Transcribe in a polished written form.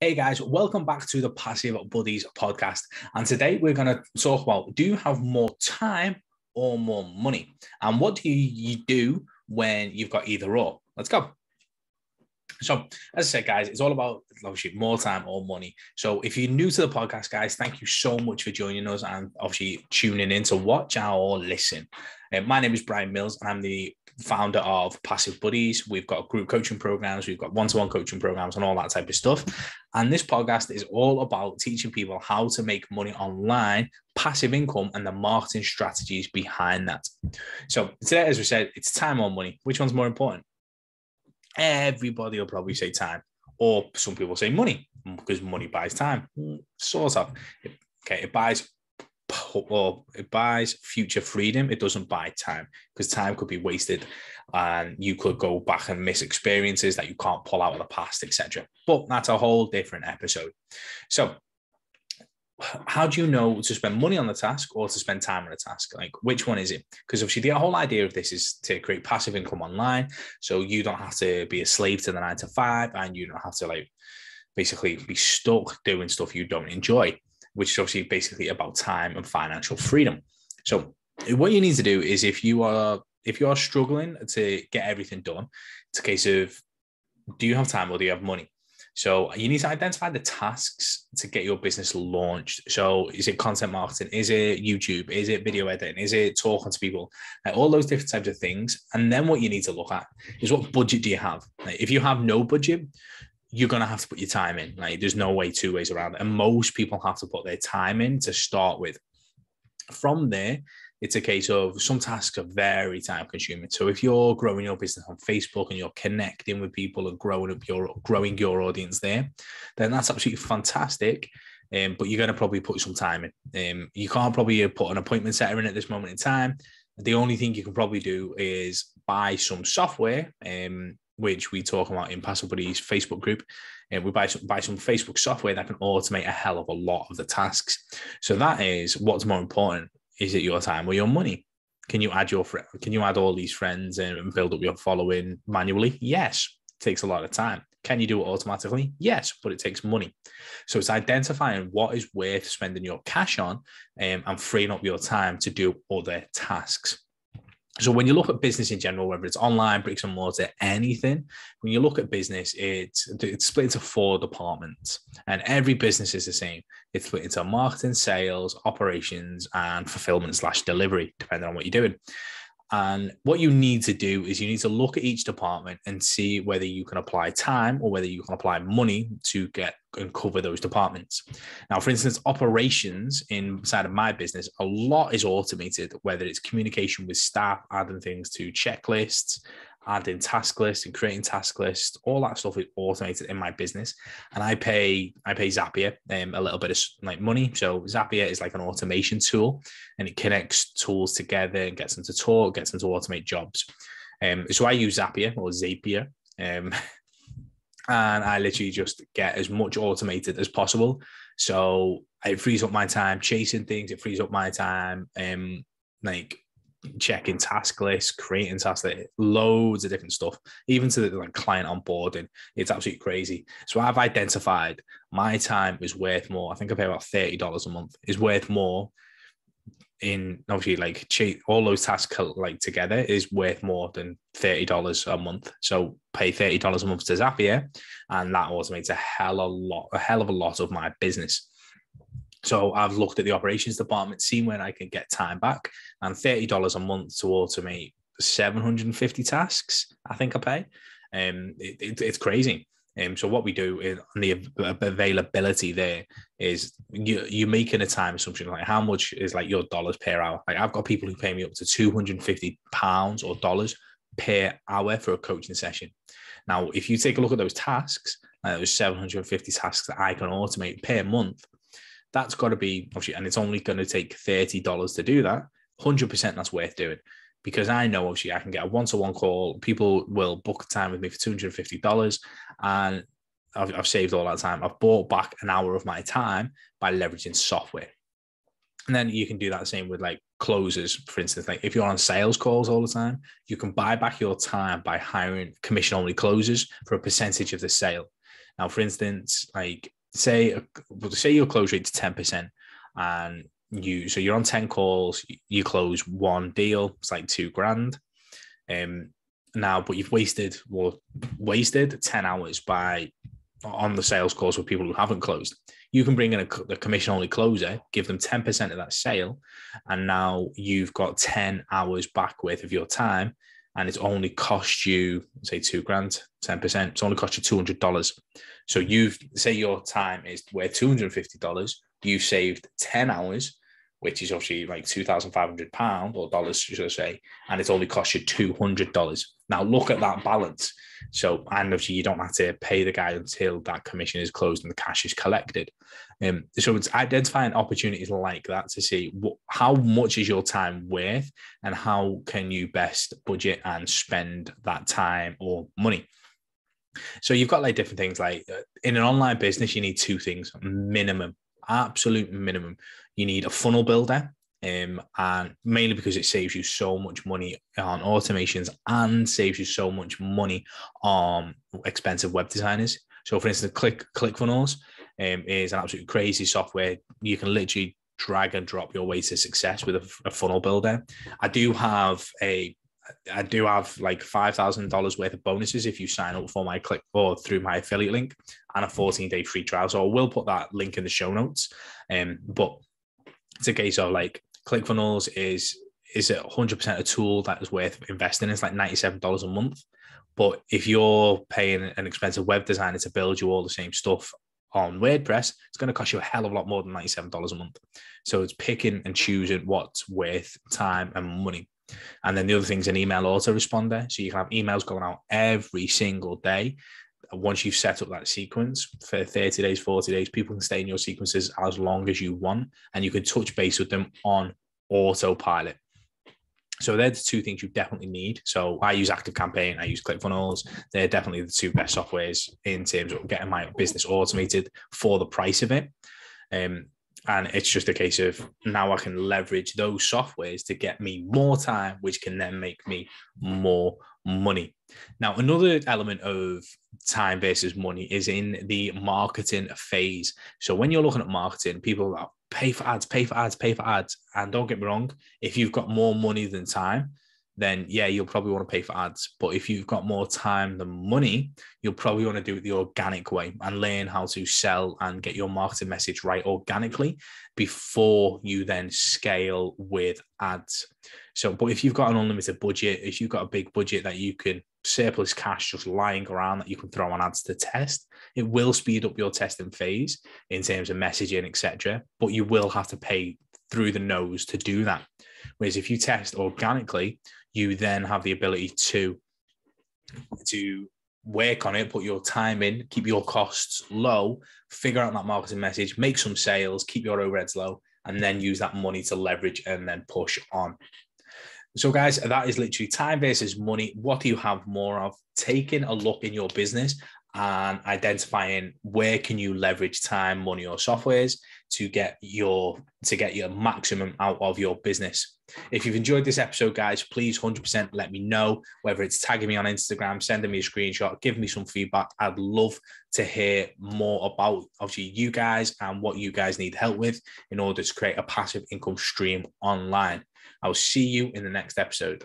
Hey guys, welcome back to the Passive Buddies podcast. And today we're going to talk about, do you have more time or more money? And what do you do when you've got either or? Let's go. So, as I said, guys, it's all about obviously more time or money. So, if you're new to the podcast, guys, thank you so much for joining us and obviously tuning in to watch or listen. My name is Brian Mills, and I'm the founder of Passive Buddies. We've got group coaching programs, we've got one-to-one coaching programs, and all that type of stuff. And this podcast is all about teaching people how to make money online, passive income, and the marketing strategies behind that. So, today, as we said, it's time or money. Which one's more important? Everybody will probably say time, or some people say money because money buys time. Sort of. Okay, it buys future freedom. It doesn't buy time because time could be wasted, and you could go back and miss experiences that you can't pull out of the past, etc. But that's a whole different episode. So, how do you know to spend money on the task or to spend time on a task? Like, which one is it? Because obviously the whole idea of this is to create passive income online. So you don't have to be a slave to the 9 to 5, and you don't have to basically be stuck doing stuff you don't enjoy, which is obviously basically about time and financial freedom. So what you need to do is if you are struggling to get everything done, it's a case of, do you have time or do you have money? So you need to identify the tasks to get your business launched. So is it content marketing? Is it YouTube? Is it video editing? Is it talking to people? All those different types of things. And then what you need to look at is, what budget do you have? If you have no budget, you're going to have to put your time in. There's no way, two ways around it. And most people have to put their time in to start with. From there, it's a case of some tasks are very time consuming. So if you're growing your business on Facebook and you're connecting with people and growing your audience there, then that's absolutely fantastic. But you're going to probably put some time in. You can't probably put an appointment setter in at this moment in time. The only thing you can probably do is buy some software, which we talk about in Passive Buddies Facebook group. And we buy some Facebook software that can automate a hell of a lot of the tasks. So that is what's more important. Is it your time or your money? Can you add all these friends and build up your following manually? Yes. It takes a lot of time. Can you do it automatically? Yes, but it takes money. So it's identifying what is worth spending your cash on and freeing up your time to do other tasks. So when you look at business in general, whether it's online, bricks and mortar, anything, when you look at business, it's split into 4 departments, and every business is the same. It's split into marketing, sales, operations, and fulfillment/delivery, depending on what you're doing. And what you need to do is you need to look at each department and see whether you can apply time or whether you can apply money to get and cover those departments. Now, for instance, operations inside of my business, a lot is automated, whether it's communication with staff, adding things to checklists, adding task lists and creating task lists. All that stuff is automated in my business. And I pay Zapier a little bit of money. So Zapier is like an automation tool, and it connects tools together and gets them to talk, gets them to automate jobs. So I use Zapier or Zapier. And I literally just get as much automated as possible. So it frees up my time chasing things. It frees up my time checking task lists, creating task lists, loads of different stuff, even to the client onboarding. It's absolutely crazy. So I've identified my time is worth more. I think I pay about $30 a month, is worth more in obviously all those tasks together is worth more than $30 a month. So pay $30 a month to Zapier, and that automates a hell of a lot of my business. So I've looked at the operations department, seen when I can get time back, and $30 a month to automate 750 tasks, I think I pay. It's crazy. So what we do in the availability there is you making a time assumption, like how much is your dollars per hour. I've got people who pay me up to £250 or dollars per hour for a coaching session. Now, if you take a look at those tasks, those 750 tasks that I can automate per month, that's got to be, obviously, and it's only going to take $30 to do that. 100% that's worth doing, because I know obviously I can get a one-to-one call. People will book time with me for $250, and I've saved all that time. I've bought back an hour of my time by leveraging software. And then you can do that same with closers, for instance. If you're on sales calls all the time, you can buy back your time by hiring commission-only closers for a percentage of the sale. Now, for instance, like say your close rate is 10%, and you're on 10 calls, you close one deal, it's like $2,000. Now, but you've wasted 10 hours on the sales calls with people who haven't closed. You can bring in a commission-only closer, give them 10% of that sale, and now you've got 10 hours back worth of your time, and it's only cost you, say, $2,000, 10%. It's only cost you $200. So say your time is worth $250. You've saved 10 hours, which is obviously like £2,500 or dollars, should I say, and it's only cost you $200. Now look at that balance. So, and obviously you don't have to pay the guy until that commission is closed and the cash is collected. So it's identifying opportunities like that to see how much is your time worth and how can you best budget and spend that time or money. So you've got like different things, like in an online business, you need two things minimum, absolute minimum. You need a funnel builder, and mainly because it saves you so much money on automations and saves you so much money on expensive web designers. So for instance, ClickFunnels is an absolutely crazy software. You can literally drag and drop your way to success with a funnel builder. I do have like $5,000 worth of bonuses if you sign up for my click or through my affiliate link, and a 14-day free trial. So I will put that link in the show notes. But it's a case of like ClickFunnels is 100% a tool that is worth investing in. It's like $97 a month. But if you're paying an expensive web designer to build you all the same stuff on WordPress, it's going to cost you a hell of a lot more than $97 a month. So it's picking and choosing what's worth time and money. And then the other thing is an email autoresponder. So you can have emails going out every single day. Once you've set up that sequence for 30 days, 40 days, people can stay in your sequences as long as you want, and you can touch base with them on autopilot. So they're the two things you definitely need. So I use ActiveCampaign, I use ClickFunnels. They're definitely the two best softwares in terms of getting my business automated for the price of it. And it's just a case of now I can leverage those softwares to get me more time, which can then make me more money. Now, another element of time versus money is in the marketing phase. So when you're looking at marketing, people are pay for ads, pay for ads, pay for ads. And don't get me wrong, if you've got more money than time, then yeah, you'll probably want to pay for ads. But if you've got more time than money, you'll probably want to do it the organic way and learn how to sell and get your marketing message right organically before you then scale with ads. So, but if you've got an unlimited budget, if you've got a big budget that you can surplus cash just lying around that you can throw on ads to test, it will speed up your testing phase in terms of messaging, etc. But you will have to pay through the nose to do that. Whereas if you test organically, you then have the ability to work on it, put your time in, keep your costs low, figure out that marketing message, make some sales, keep your overheads low, and then use that money to leverage and then push on. So guys, that is literally time versus money. What do you have more of? Taking a look in your business and identifying where can you leverage time, money, or softwares to get your maximum out of your business. If you've enjoyed this episode, guys, please 100% let me know, whether it's tagging me on Instagram, sending me a screenshot, give me some feedback. I'd love to hear more about obviously you guys and what you guys need help with in order to create a passive income stream online. I'll see you in the next episode.